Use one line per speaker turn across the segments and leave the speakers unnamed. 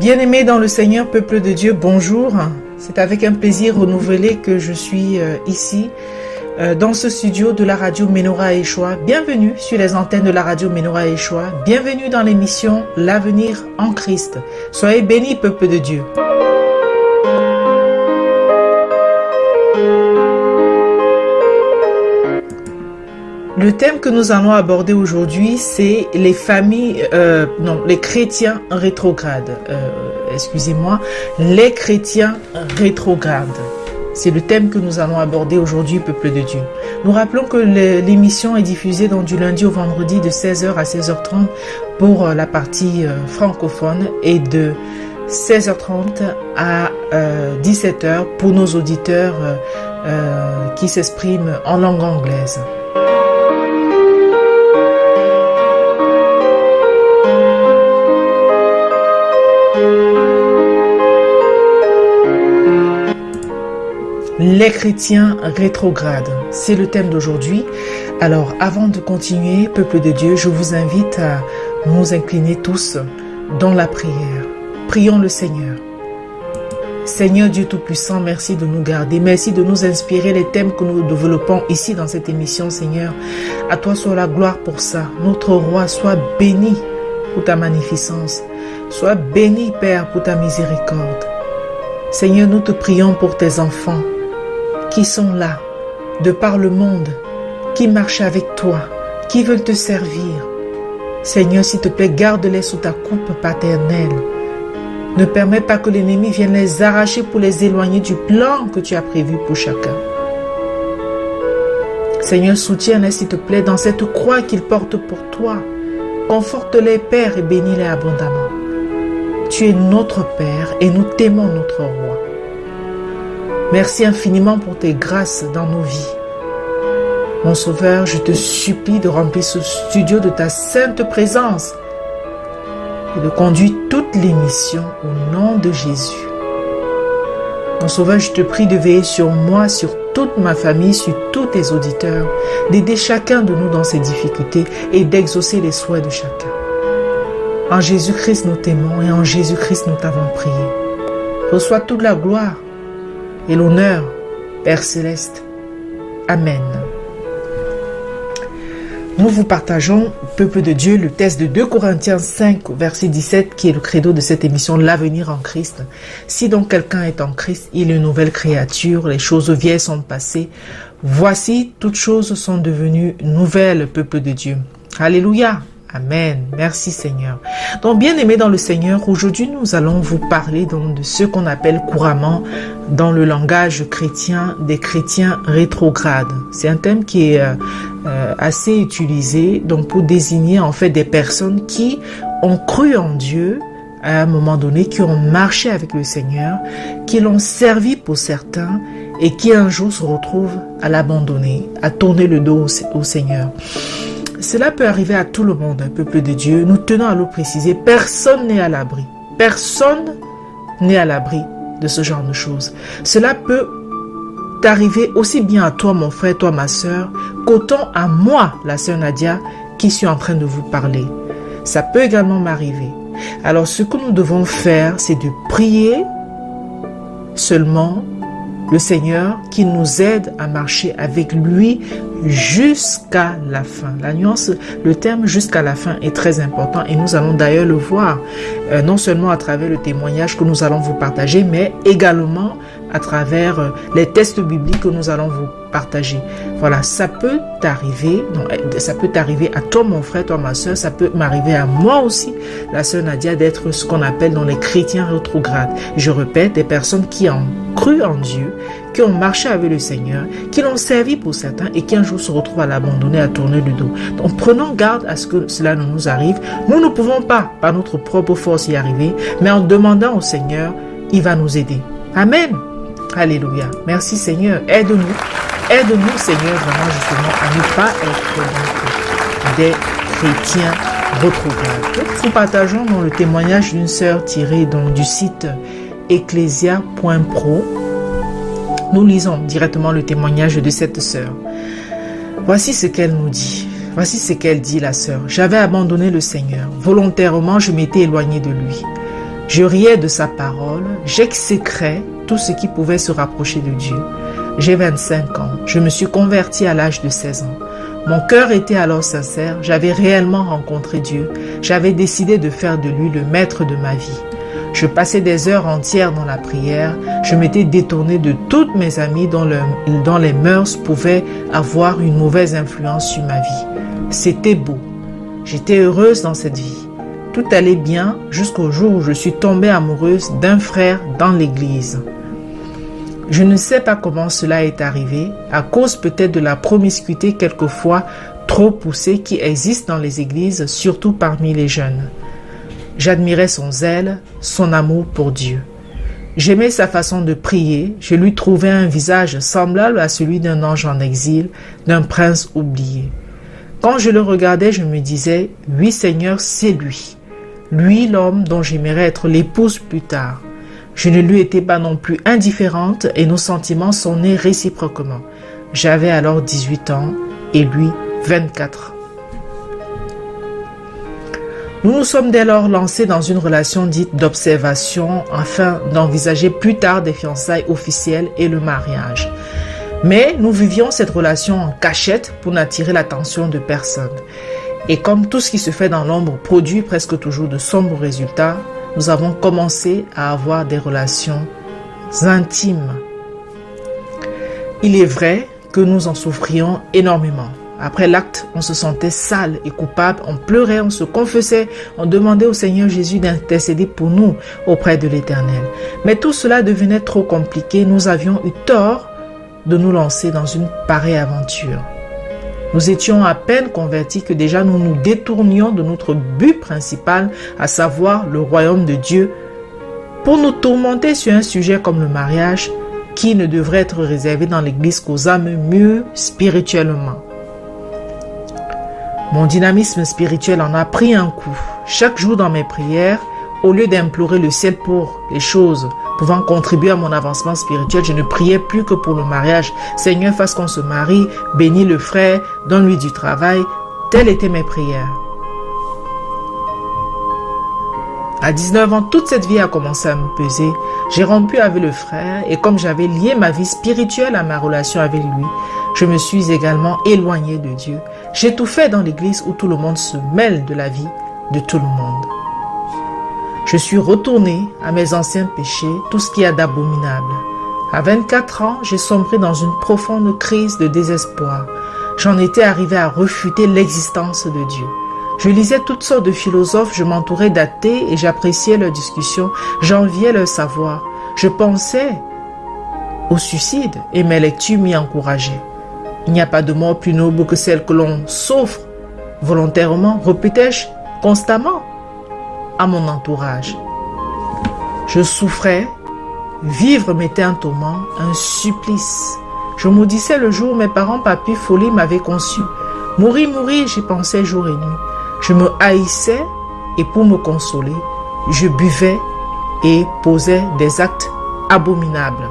Bien-aimés dans le Seigneur, peuple de Dieu, bonjour. C'est avec un plaisir renouvelé que je suis ici, dans ce studio de la radio Menorah Yeshua. Bienvenue sur les antennes de la radio Menorah Yeshua. Bienvenue dans l'émission L'avenir en Christ. Soyez bénis, peuple de Dieu. Le thème que nous allons aborder aujourd'hui, c'est les familles, les chrétiens rétrogrades. Les chrétiens rétrogrades. C'est le thème que nous allons aborder aujourd'hui, peuple de Dieu. Nous rappelons que l'émission est diffusée donc du lundi au vendredi de 16h à 16h30 pour la partie francophone et de 16h30 à 17h pour nos auditeurs qui s'expriment en langue anglaise. Les chrétiens rétrogrades, c'est le thème d'aujourd'hui. Alors, avant de continuer, peuple de Dieu, je vous invite à nous incliner tous dans la prière. Prions le Seigneur. Seigneur Dieu Tout-Puissant, merci de nous garder. Merci de nous inspirer les thèmes que nous développons ici dans cette émission, Seigneur. À toi soit la gloire pour ça. Notre roi, sois béni pour ta magnificence. Sois béni, Père, pour ta miséricorde. Seigneur, nous te prions pour tes enfants qui sont là, de par le monde, qui marchent avec toi, qui veulent te servir. Seigneur, s'il te plaît, garde-les sous ta coupe paternelle. Ne permets pas que l'ennemi vienne les arracher pour les éloigner du plan que tu as prévu pour chacun. Seigneur, soutiens-les, s'il te plaît, dans cette croix qu'ils portent pour toi. Conforte-les, Père, et bénis-les abondamment. Tu es notre Père et nous t'aimons, notre Roi. Merci infiniment pour tes grâces dans nos vies. Mon Sauveur, je te supplie de remplir ce studio de ta sainte présence et de conduire toute l'émission au nom de Jésus. Mon Sauveur, je te prie de veiller sur moi, sur toute ma famille, sur tous tes auditeurs, d'aider chacun de nous dans ses difficultés et d'exaucer les souhaits de chacun. En Jésus-Christ, nous t'aimons et en Jésus-Christ, nous t'avons prié. Reçois toute la gloire et l'honneur, Père Céleste. Amen. Nous vous partageons, peuple de Dieu, le texte de 2 Corinthiens 5, verset 17, qui est le credo de cette émission, l'avenir en Christ. Si donc quelqu'un est en Christ, il est une nouvelle créature, les choses vieilles sont passées. Voici, toutes choses sont devenues nouvelles, peuple de Dieu. Alléluia. Amen. Merci Seigneur. Donc, bien-aimés dans le Seigneur, aujourd'hui nous allons vous parler donc de ce qu'on appelle couramment dans le langage chrétien des chrétiens rétrogrades. C'est un thème qui est assez utilisé donc pour désigner en fait des personnes qui ont cru en Dieu à un moment donné, qui ont marché avec le Seigneur, qui l'ont servi pour certains et qui un jour se retrouvent à l'abandonner, à tourner le dos au Seigneur. Cela peut arriver à tout le monde, un peuple de Dieu. Nous tenons à le préciser, personne n'est à l'abri. Personne n'est à l'abri de ce genre de choses. Cela peut t'arriver aussi bien à toi, mon frère, toi, ma soeur, qu'autant à moi, la sœur Nadia, qui suis en train de vous parler. Ça peut également m'arriver. Alors, ce que nous devons faire, c'est de prier seulement le Seigneur qui nous aide à marcher avec lui jusqu'à la fin. La nuance, le terme jusqu'à la fin est très important et nous allons d'ailleurs le voir non seulement à travers le témoignage que nous allons vous partager, mais également à travers les textes bibliques que nous allons vous partager. Voilà, ça peut t'arriver, ça peut t'arriver à toi mon frère, toi ma soeur, ça peut m'arriver à moi aussi, la sœur Nadia, d'être ce qu'on appelle dans les chrétiens rétrogrades. Je répète, des personnes qui ont cru en Dieu, qui ont marché avec le Seigneur, qui l'ont servi pour certains et qui un jour se retrouvent à l'abandonner, à tourner le dos. Donc prenons garde à ce que cela ne nous arrive. Nous ne pouvons pas, par notre propre force, y arriver, mais en demandant au Seigneur, il va nous aider. Amen. Alléluia. Merci Seigneur. Aide-nous. Aide-nous Seigneur vraiment justement à ne pas être des chrétiens rétrogrades. Nous partageons dans le témoignage d'une sœur tiré donc du site ecclesia.pro. Nous lisons directement le témoignage de cette sœur. Voici ce qu'elle nous dit. Voici ce qu'elle dit, la sœur. J'avais abandonné le Seigneur. Volontairement, je m'étais éloignée de lui. Je riais de sa parole, j'exécrais tout ce qui pouvait se rapprocher de Dieu. J'ai 25 ans, je me suis converti à l'âge de 16 ans. Mon cœur était alors sincère, j'avais réellement rencontré Dieu. J'avais décidé de faire de lui le maître de ma vie. Je passais des heures entières dans la prière, je m'étais détourné de toutes mes amies dont les mœurs pouvaient avoir une mauvaise influence sur ma vie. C'était beau, j'étais heureuse dans cette vie. Tout allait bien jusqu'au jour où je suis tombée amoureuse d'un frère dans l'église. Je ne sais pas comment cela est arrivé, à cause peut-être de la promiscuité quelquefois trop poussée qui existe dans les églises, surtout parmi les jeunes. J'admirais son zèle, son amour pour Dieu. J'aimais sa façon de prier, je lui trouvais un visage semblable à celui d'un ange en exil, d'un prince oublié. Quand je le regardais, je me disais, « Oui Seigneur, c'est lui. Lui l'homme dont j'aimerais être l'épouse plus tard. » Je ne lui étais pas non plus indifférente et nos sentiments sont nés réciproquement. J'avais alors 18 ans et lui 24. Nous nous sommes dès lors lancés dans une relation dite d'observation afin d'envisager plus tard des fiançailles officielles et le mariage. Mais nous vivions cette relation en cachette pour n'attirer l'attention de personne. Et comme tout ce qui se fait dans l'ombre produit presque toujours de sombres résultats, nous avons commencé à avoir des relations intimes. Il est vrai que nous en souffrions énormément. Après l'acte, on se sentait sale et coupable, on pleurait, on se confessait, on demandait au Seigneur Jésus d'intercéder pour nous auprès de l'Éternel. Mais tout cela devenait trop compliqué, nous avions eu tort de nous lancer dans une pareille aventure. Nous étions à peine convertis que déjà nous nous détournions de notre but principal, à savoir le royaume de Dieu, pour nous tourmenter sur un sujet comme le mariage qui ne devrait être réservé dans l'Église qu'aux âmes mûres spirituellement. Mon dynamisme spirituel en a pris un coup. Chaque jour dans mes prières, au lieu d'implorer le ciel pour les choses pouvant contribuer à mon avancement spirituel, je ne priais plus que pour le mariage. Seigneur, fasse qu'on se marie, bénis le frère, donne-lui du travail. Telles étaient mes prières. À 19 ans, toute cette vie a commencé à me peser. J'ai rompu avec le frère et comme j'avais lié ma vie spirituelle à ma relation avec lui, je me suis également éloignée de Dieu. J'ai tout fait dans l'église où tout le monde se mêle de la vie de tout le monde. Je suis retournée à mes anciens péchés, tout ce qu'il y a d'abominable. À 24 ans, j'ai sombré dans une profonde crise de désespoir. J'en étais arrivée à refuter l'existence de Dieu. Je lisais toutes sortes de philosophes, je m'entourais d'athées et j'appréciais leurs discussions, j'enviais leur savoir. Je pensais au suicide et mes lectures m'y encourageaient. Il n'y a pas de mort plus noble que celle que l'on souffre volontairement, répétais-je constamment à mon entourage. Je souffrais, vivre m'était un tourment, un supplice. Je maudissais le jour où mes parents, papy, folie m'avaient conçu. Mourir, j'y pensais jour et nuit. Je me haïssais et pour me consoler, je buvais et posais des actes abominables.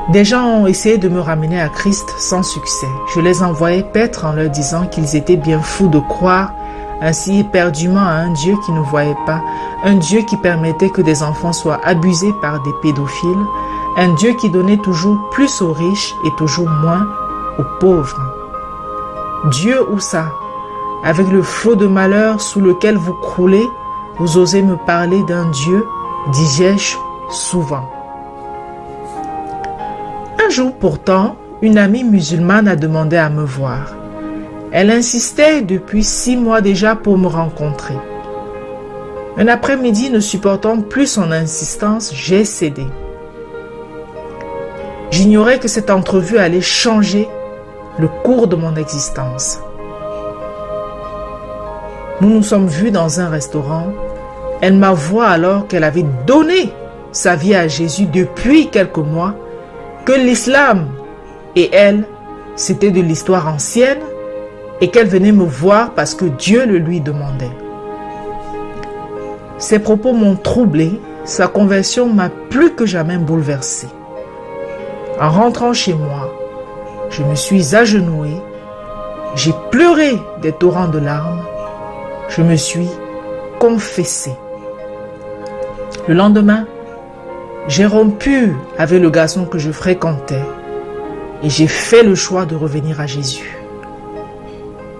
Des gens ont essayé de me ramener à Christ sans succès. Je les envoyais paître en leur disant qu'ils étaient bien fous de croire ainsi éperdument à un Dieu qui ne voyait pas, un Dieu qui permettait que des enfants soient abusés par des pédophiles, un Dieu qui donnait toujours plus aux riches et toujours moins aux pauvres. Dieu ou ça? Avec le flot de malheur sous lequel vous croulez, vous osez me parler d'un Dieu, disais-je souvent. Un jour pourtant, une amie musulmane a demandé à me voir. Elle insistait depuis 6 mois déjà pour me rencontrer. Un après-midi, ne supportant plus son insistance, j'ai cédé. J'ignorais que cette entrevue allait changer le cours de mon existence. Nous nous sommes vus dans un restaurant. Elle m'avoua alors qu'elle avait donné sa vie à Jésus depuis quelques mois, que l'islam et elle, c'était de l'histoire ancienne et qu'elle venait me voir parce que Dieu le lui demandait. Ses propos m'ont troublé, sa conversion m'a plus que jamais bouleversé. En rentrant chez moi, je me suis agenouillée, j'ai pleuré des torrents de larmes, je me suis confessé. Le lendemain, j'ai rompu avec le garçon que je fréquentais et j'ai fait le choix de revenir à Jésus.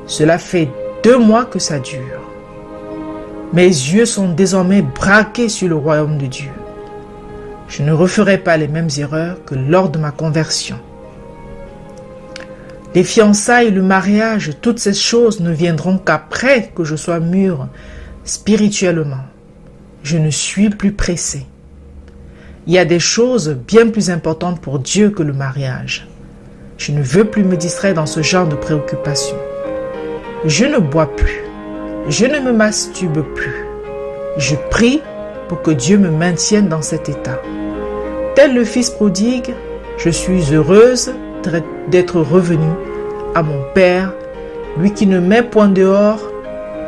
Cela fait 2 mois que ça dure. Mes yeux sont désormais braqués sur le royaume de Dieu. Je ne referai pas les mêmes erreurs que lors de ma conversion. Les fiançailles, le mariage, toutes ces choses ne viendront qu'après que je sois mûr spirituellement. Je ne suis plus pressé. Il y a des choses bien plus importantes pour Dieu que le mariage. Je ne veux plus me distraire dans ce genre de préoccupations. Je ne bois plus. Je ne me masturbe plus. Je prie pour que Dieu me maintienne dans cet état. Tel le fils prodigue, je suis heureuse d'être revenue à mon Père, lui qui ne met point dehors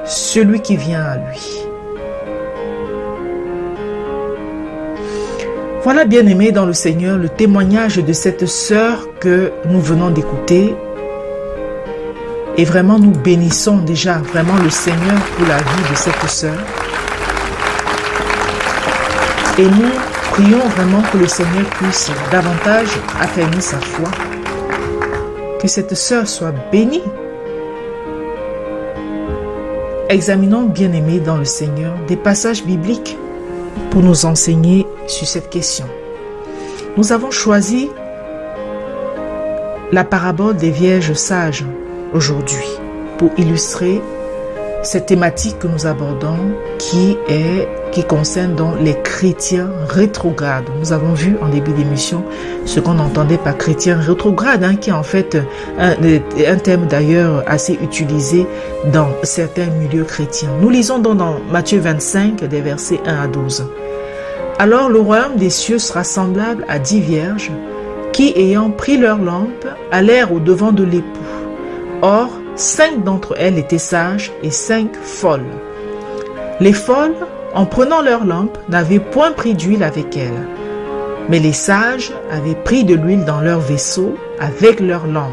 celui qui vient à lui. Voilà, bien-aimés dans le Seigneur, le témoignage de cette sœur que nous venons d'écouter. Et vraiment, nous bénissons déjà vraiment le Seigneur pour la vie de cette sœur. Et nous prions vraiment que le Seigneur puisse davantage affermir sa foi. Que cette sœur soit bénie. Examinons, bien-aimés dans le Seigneur, des passages bibliques pour nous enseigner sur cette question. Nous avons choisi la parabole des vierges sages aujourd'hui pour illustrer cette thématique que nous abordons qui concerne donc les chrétiens rétrogrades. Nous avons vu en début d'émission ce qu'on entendait par chrétien rétrograde, qui est en fait un terme d'ailleurs assez utilisé dans certains milieux chrétiens. Nous lisons donc dans Matthieu 25 des versets 1 à 12. Alors le royaume des cieux sera semblable à 10 vierges qui, ayant pris leur lampe, allèrent au devant de l'époux. Or, 5 d'entre elles étaient sages et 5 folles. Les folles, en prenant leur lampe, n'avaient point pris d'huile avec elles. Mais les sages avaient pris de l'huile dans leur vaisseau avec leur lampe.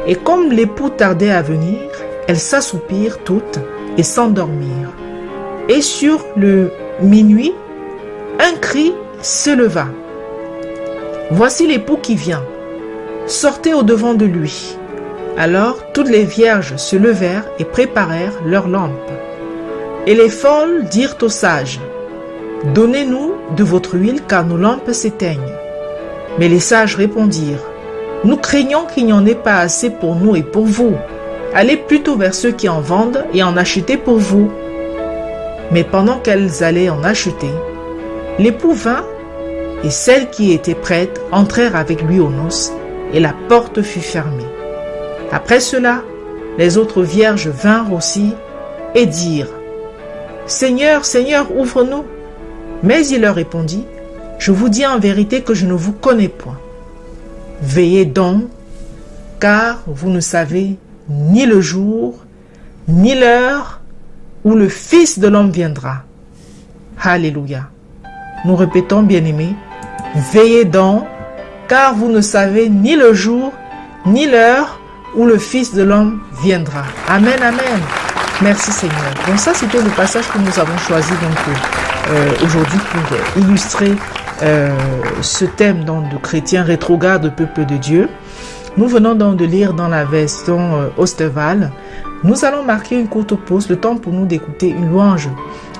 Et comme l'époux tardait à venir, elles s'assoupirent toutes et s'endormirent. Et sur le minuit, un cri se leva. Voici l'époux qui vient. Sortez au devant de lui. Alors toutes les vierges se levèrent et préparèrent leurs lampes. Et les folles dirent aux sages, « Donnez-nous de votre huile, car nos lampes s'éteignent. » Mais les sages répondirent, « Nous craignons qu'il n'y en ait pas assez pour nous et pour vous. Allez plutôt vers ceux qui en vendent et en achetez pour vous. » Mais pendant qu'elles allaient en acheter, l'époux vint, et celles qui étaient prêtes entrèrent avec lui aux noces, et la porte fut fermée. Après cela, les autres vierges vinrent aussi et dirent, « Seigneur, Seigneur, ouvre-nous. » Mais il leur répondit, « Je vous dis en vérité que je ne vous connais point. Veillez donc, car vous ne savez ni le jour, ni l'heure où le Fils de l'homme viendra. » Alléluia. Nous répétons, bien-aimés, « Veillez donc, car vous ne savez ni le jour, ni l'heure où le Fils de l'homme viendra. » Amen, amen. Merci Seigneur. Donc ça, c'était le passage que nous avons choisi aujourd'hui pour illustrer ce thème donc, de chrétiens rétrogrades, de peuple de Dieu. Nous venons donc de lire dans la version Osterwald. Nous allons marquer une courte pause, le temps pour nous d'écouter une louange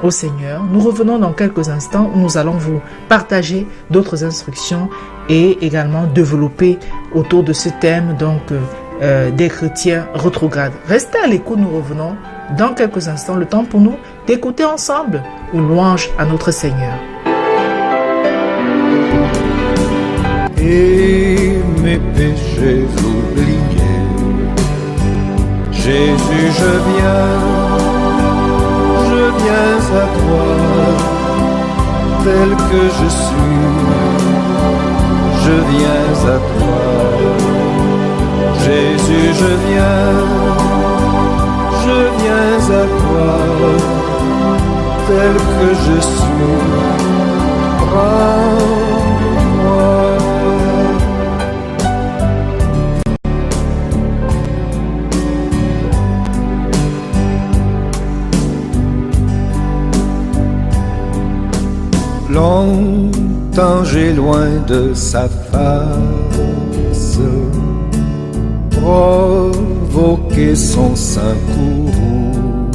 au Seigneur. Nous revenons dans quelques instants où nous allons vous partager d'autres instructions et également développer autour de ce thème donc des chrétiens rétrogrades. Restez à l'écoute, nous revenons dans quelques instants, le temps pour nous d'écouter ensemble une louange à notre Seigneur.
Et mes péchés oubliés, Jésus, je viens à toi, tel que je suis, je viens à toi. Jésus, je viens à toi, tel que je suis, prends-moi. Longtemps j'ai loin de sa face provoqué son sein courroux,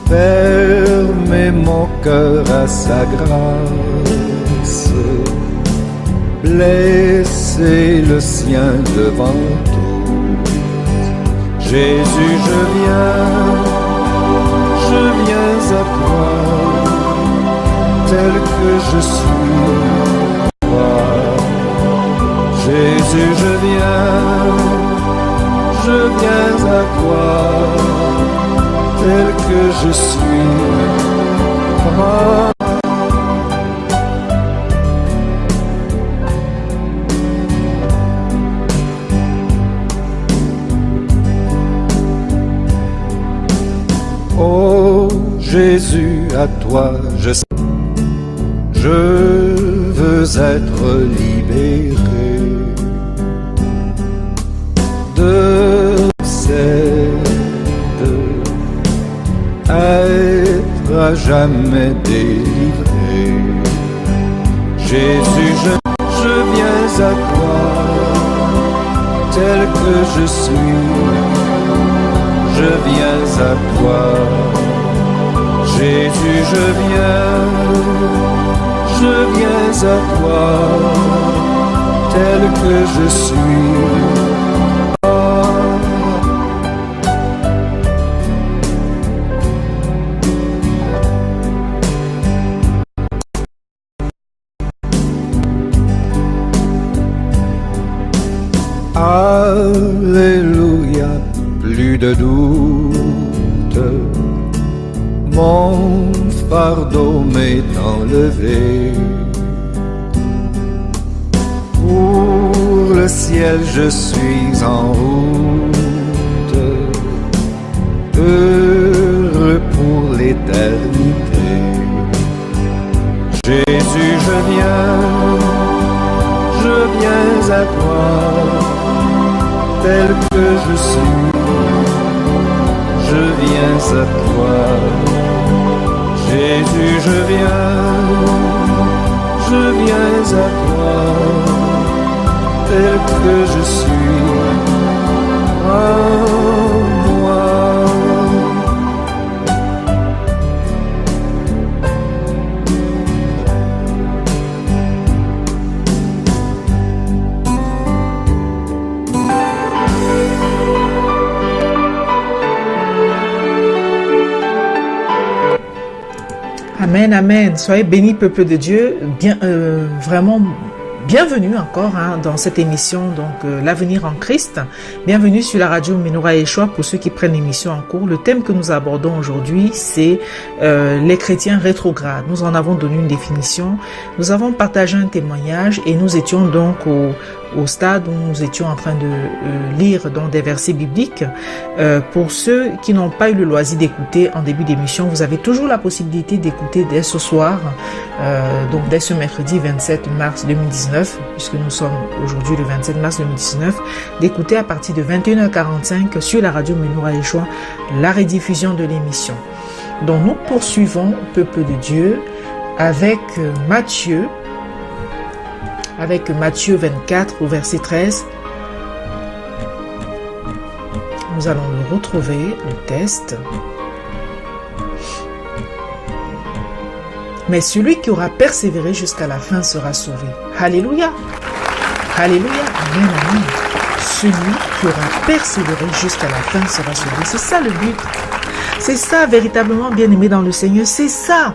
fermer mon cœur à sa grâce, blesser le sien devant tout. Jésus, je viens à toi, tel que je suis. Jésus, je viens à toi, tel que je suis. Oh Jésus, à toi je veux être libéré de cette être à jamais délivré. Jésus, je viens à toi, tel que je suis. Je viens à toi, Jésus, je viens à toi, tel que je suis. Alléluia, plus de doute, mon fardeau m'est enlevé. Pour le ciel je suis en route, heureux pour l'éternité. Jésus, je viens à toi, tel que je suis. Je viens à toi, Jésus, je viens à toi, tel que je suis. En moi.
Amen, amen. Soyez bénis, peuple de Dieu. Vraiment, bienvenue encore dans cette émission, donc l'avenir en Christ. Bienvenue sur la radio Menorah Yeshua pour ceux qui prennent l'émission en cours. Le thème que nous abordons aujourd'hui, c'est les chrétiens rétrogrades. Nous en avons donné une définition. Nous avons partagé un témoignage et nous étions donc au stade où nous étions en train de lire dans des versets bibliques. Pour ceux qui n'ont pas eu le loisir d'écouter en début d'émission, vous avez toujours la possibilité d'écouter dès ce soir, donc dès ce mercredi 27 mars 2019, puisque nous sommes aujourd'hui le 27 mars 2019, d'écouter à partir de 21h45 sur la radio Menorah Yeshua la rediffusion de l'émission. Donc nous poursuivons, peuple de Dieu, avec Matthieu 24 au verset 13. Nous allons le retrouver, le texte. Mais celui qui aura persévéré jusqu'à la fin sera sauvé. Alléluia. Alléluia. Amen, amen. Celui qui aura persévéré jusqu'à la fin sera sauvé. C'est ça le but. C'est ça véritablement, bien-aimé dans le Seigneur. C'est ça.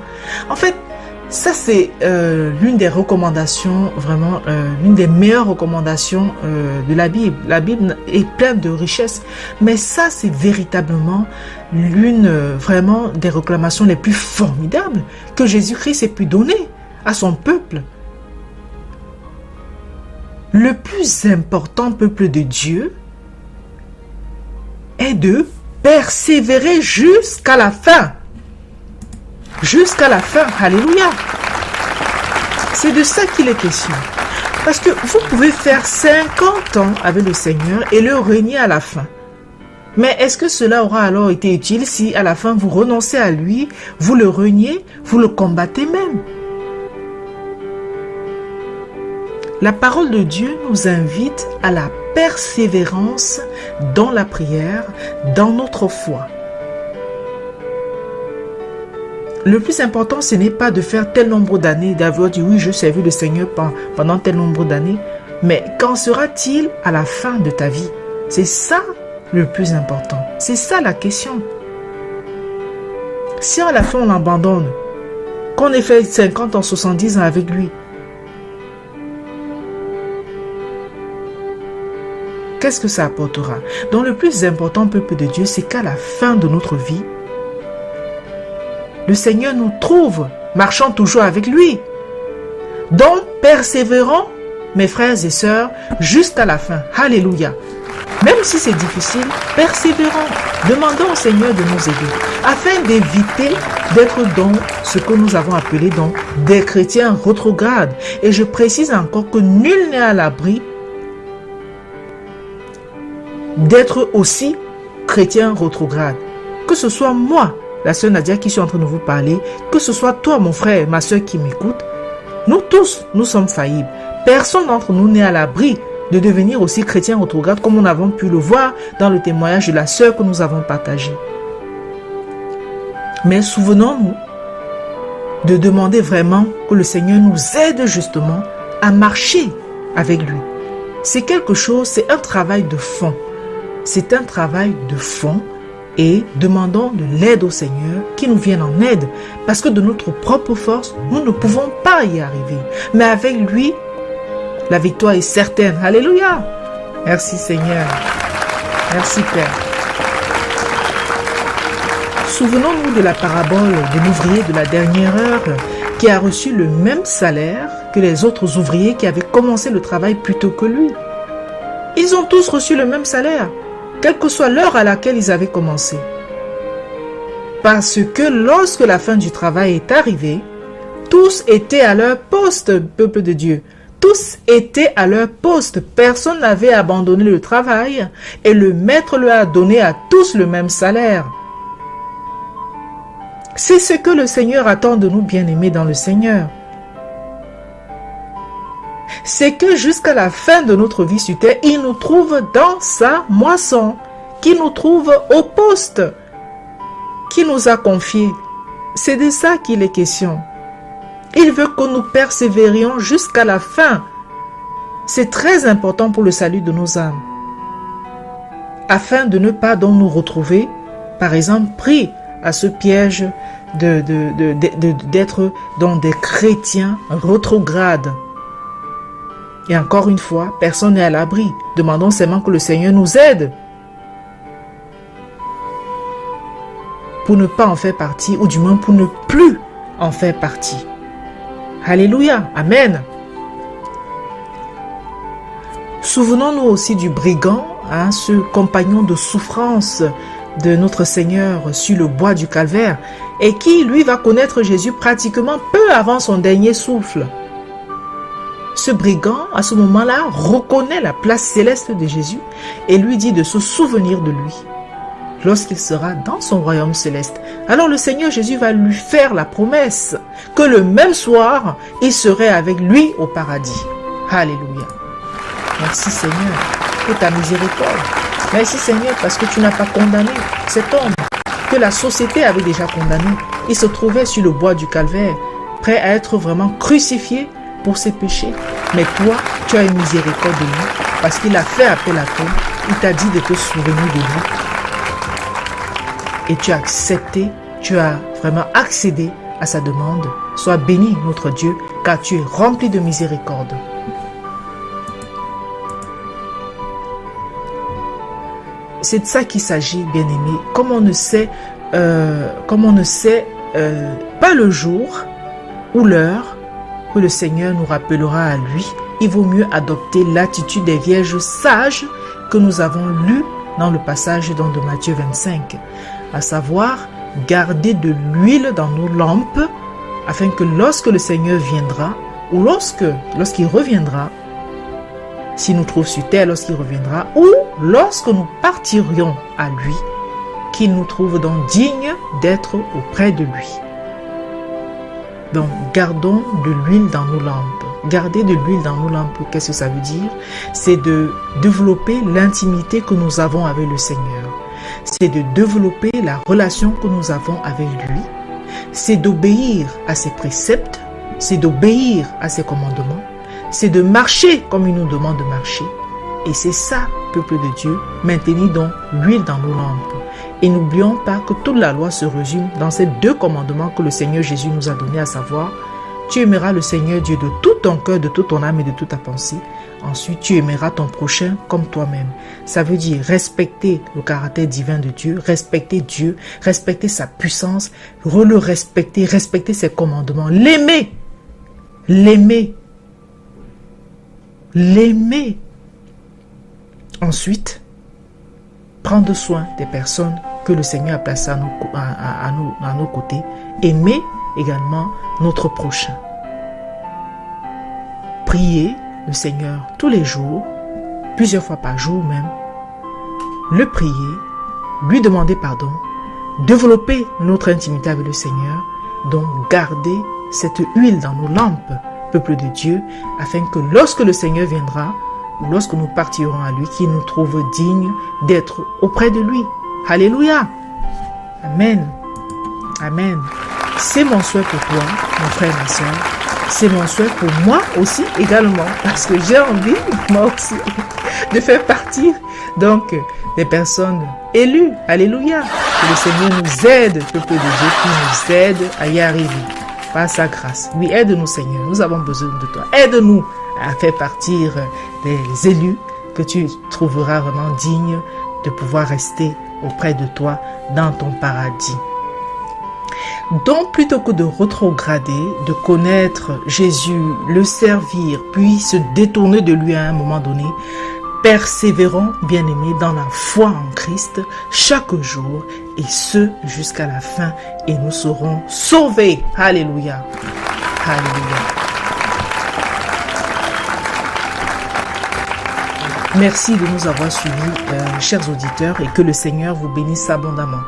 En fait, ça, c'est l'une des recommandations, vraiment, l'une des meilleures recommandations de la Bible. La Bible est pleine de richesses, mais ça, c'est véritablement l'une, vraiment, des réclamations les plus formidables que Jésus-Christ ait pu donner à son peuple. Le plus important peuple de Dieu est de persévérer jusqu'à la fin. Jusqu'à la fin, alléluia. C'est de ça qu'il est question. Parce que vous pouvez faire 50 ans avec le Seigneur et le régner à la fin. Mais est-ce que cela aura alors été utile si à la fin vous renoncez à lui, vous le reniez, vous le combattez même? La parole de Dieu nous invite à la persévérance dans la prière, dans notre foi. Le plus important, ce n'est pas de faire tel nombre d'années, d'avoir dit oui, je servis le Seigneur pendant tel nombre d'années, mais qu'en sera-t-il à la fin de ta vie? C'est ça le plus important. C'est ça la question. Si à la fin on l'abandonne, qu'on ait fait 50 ans, 70 ans avec lui, qu'est-ce que ça apportera? Donc le plus important, peuple de Dieu, c'est qu'à la fin de notre vie, le Seigneur nous trouve marchant toujours avec lui. Donc persévérons, mes frères et sœurs, jusqu'à la fin. Alléluia. Même si c'est difficile, persévérons. Demandons au Seigneur de nous aider, afin d'éviter d'être dans ce que nous avons appelé donc des chrétiens rétrogrades. Et je précise encore que nul n'est à l'abri d'être aussi chrétien rétrograde. Que ce soit moi, la sœur Nadia qui suis en train de vous parler, que ce soit toi, mon frère, ma sœur qui m'écoute, nous tous, nous sommes faillibles. Personne d'entre nous n'est à l'abri de devenir aussi chrétien rétrograde comme nous avons pu le voir dans le témoignage de la sœur que nous avons partagé. Mais souvenons-nous de demander vraiment que le Seigneur nous aide justement à marcher avec lui. C'est quelque chose, c'est un travail de fond. C'est un travail de fond et demandons de l'aide au Seigneur qui nous vienne en aide parce que de notre propre force, nous ne pouvons pas y arriver. Mais avec lui, la victoire est certaine. Alléluia. Merci Seigneur. Merci Père. Souvenons-nous de la parabole de l'ouvrier de la dernière heure qui a reçu le même salaire que les autres ouvriers qui avaient commencé le travail plus tôt que lui. Ils ont tous reçu le même salaire, quelle que soit l'heure à laquelle ils avaient commencé. Parce que lorsque la fin du travail est arrivée, tous étaient à leur poste, peuple de Dieu. Tous étaient à leur poste. Personne n'avait abandonné le travail et le maître leur a donné à tous le même salaire. C'est ce que le Seigneur attend de nous, bien-aimés dans le Seigneur. C'est que jusqu'à la fin de notre vie sur terre, il nous trouve dans sa moisson, qu'il nous trouve au poste qu'il nous a confié. C'est de ça qu'il est question. Il veut que nous persévérions jusqu'à la fin. C'est très important pour le salut de nos âmes. Afin de ne pas donc nous retrouver, par exemple, pris à ce piège d'être dans des chrétiens rétrogrades. Et encore une fois, personne n'est à l'abri. Demandons seulement que le Seigneur nous aide pour ne pas en faire partie, ou du moins pour ne plus en faire partie. Alléluia, Amen. Souvenons-nous aussi du brigand, ce compagnon de souffrance de notre Seigneur sur le bois du calvaire, et qui, lui, va connaître Jésus pratiquement peu avant son dernier souffle. Ce brigand, à ce moment-là, reconnaît la place céleste de Jésus et lui dit de se souvenir de lui lorsqu'il sera dans son royaume céleste. Alors le Seigneur Jésus va lui faire la promesse que le même soir, il serait avec lui au paradis. Alléluia. Merci Seigneur pour ta miséricorde. Merci Seigneur parce que tu n'as pas condamné cet homme que la société avait déjà condamné. Il se trouvait sur le bois du calvaire, prêt à être vraiment crucifié pour ses péchés. Mais toi, tu as une miséricorde de lui parce qu'il a fait appel à toi. Il t'a dit de te souvenir de lui. Et tu as accepté, tu as vraiment accédé à sa demande. Sois béni, notre Dieu, car tu es rempli de miséricorde. C'est de ça qu'il s'agit, bien-aimé. Comme on ne sait pas le jour ou l'heure que le Seigneur nous rappellera à lui, il vaut mieux adopter l'attitude des vierges sages que nous avons lu dans le passage de Matthieu 25, à savoir garder de l'huile dans nos lampes afin que lorsque le Seigneur viendra ou lorsqu'il reviendra, s'il nous trouve sur terre lorsqu'il reviendra, ou lorsque nous partirions à lui, qu'il nous trouve donc dignes d'être auprès de lui. Donc, gardons de l'huile dans nos lampes. Garder de l'huile dans nos lampes, qu'est-ce que ça veut dire? C'est de développer l'intimité que nous avons avec le Seigneur. C'est de développer la relation que nous avons avec lui. C'est d'obéir à ses préceptes. C'est d'obéir à ses commandements. C'est de marcher comme il nous demande de marcher. Et c'est ça, peuple de Dieu, maintenir donc l'huile dans nos lampes. Et n'oublions pas que toute la loi se résume dans ces 2 commandements que le Seigneur Jésus nous a donnés, à savoir, tu aimeras le Seigneur Dieu de tout ton cœur, de toute ton âme et de toute ta pensée. Ensuite, tu aimeras ton prochain comme toi-même. Ça veut dire respecter le caractère divin de Dieu, respecter Dieu, respecter sa puissance, le respecter, respecter ses commandements, l'aimer, l'aimer, l'aimer. Ensuite, prendre soin des personnes que le Seigneur a placées à nos côtés. Aimer également notre prochain. Prier le Seigneur tous les jours, plusieurs fois par jour même. Le prier, lui demander pardon, développer notre intimité avec le Seigneur, donc garder cette huile dans nos lampes, peuple de Dieu, afin que lorsque le Seigneur viendra, ou lorsque nous partirons à lui, qu'il nous trouve dignes d'être auprès de lui. Alléluia. Amen. Amen. C'est mon souhait pour toi, mon frère, ma soeur. C'est mon souhait pour moi aussi également, parce que j'ai envie, moi aussi, de faire partie donc des personnes élues. Alléluia. Que le Seigneur nous aide, peuple de Dieu, qui nous aide à y arriver par sa grâce. Oui, aide-nous, Seigneur. Nous avons besoin de toi. Aide-nous à faire partir des élus que tu trouveras vraiment dignes de pouvoir rester auprès de toi dans ton paradis. Donc, plutôt que de rétrograder, de connaître Jésus, le servir, puis se détourner de lui à un moment donné, persévérons, bien-aimés, dans la foi en Christ chaque jour, et ce jusqu'à la fin, et nous serons sauvés. Alléluia. Alléluia. Merci de nous avoir suivis, chers auditeurs, et que le Seigneur vous bénisse abondamment.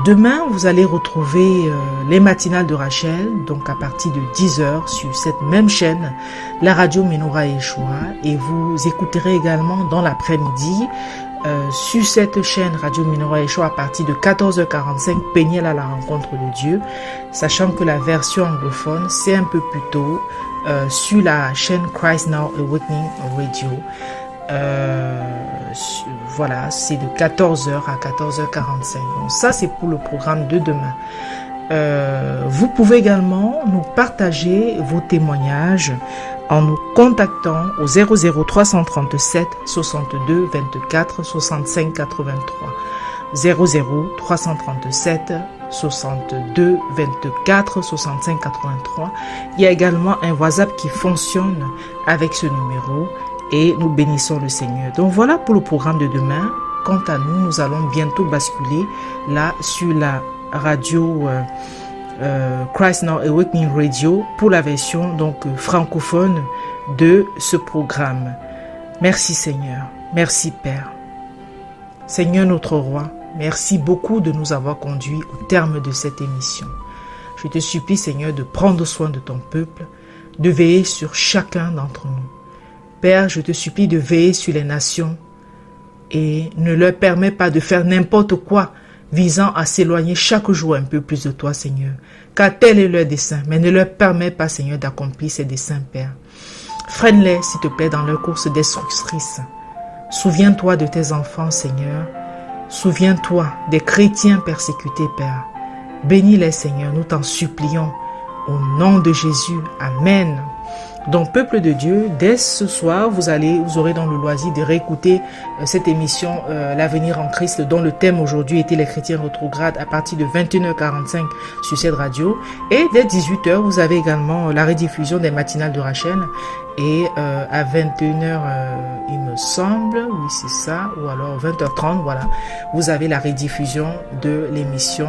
Demain, vous allez retrouver les matinales de Rachel, donc à partir de 10h sur cette même chaîne, la radio Menorah Yeshua, et vous écouterez également dans l'après-midi sur cette chaîne radio Menorah Yeshua à partir de 14h45, Peniel à la rencontre de Dieu, sachant que la version anglophone, c'est un peu plus tôt sur la chaîne Christ Now Awakening Radio. Voilà, c'est de 14h à 14h45. Donc ça, c'est pour le programme de demain. Vous pouvez également nous partager vos témoignages en nous contactant au 00337 62 24 65 83. 00337 62 24 65 83. Il y a également un WhatsApp qui fonctionne avec ce numéro. Et nous bénissons le Seigneur. Donc voilà pour le programme de demain. Quant à nous, nous allons bientôt basculer là sur la radio Christ Now Awakening Radio pour la version donc francophone de ce programme. Merci Seigneur. Merci Père. Seigneur notre Roi, merci beaucoup de nous avoir conduits au terme de cette émission. Je te supplie Seigneur de prendre soin de ton peuple, de veiller sur chacun d'entre nous. Père, je te supplie de veiller sur les nations et ne leur permets pas de faire n'importe quoi visant à s'éloigner chaque jour un peu plus de toi, Seigneur. Car tel est leur dessein, mais ne leur permets pas, Seigneur, d'accomplir ces desseins, Père. Freine-les, s'il te plaît, dans leur course destructrice. Souviens-toi de tes enfants, Seigneur. Souviens-toi des chrétiens persécutés, Père. Bénis-les, Seigneur, nous t'en supplions. Au nom de Jésus. Amen. Donc, peuple de Dieu, dès ce soir, vous aurez dans le loisir de réécouter cette émission L'avenir en Christ, dont le thème aujourd'hui était les chrétiens rétrogrades à partir de 21h45 sur cette radio. Et dès 18h, vous avez également la rediffusion des matinales de Rachel. Et à 21h, il me semble, oui c'est ça, ou alors 20h30, voilà, vous avez la rediffusion de l'émission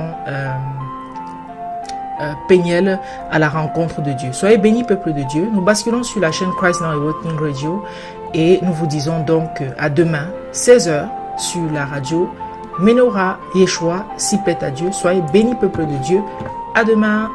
Peniel à la rencontre de Dieu. Soyez bénis, peuple de Dieu. Nous basculons sur la chaîne Christ Now Awakening Radio et nous vous disons donc à demain, 16h, sur la radio Menorah Yeshua, si plaît à Dieu. Soyez bénis, peuple de Dieu. À demain.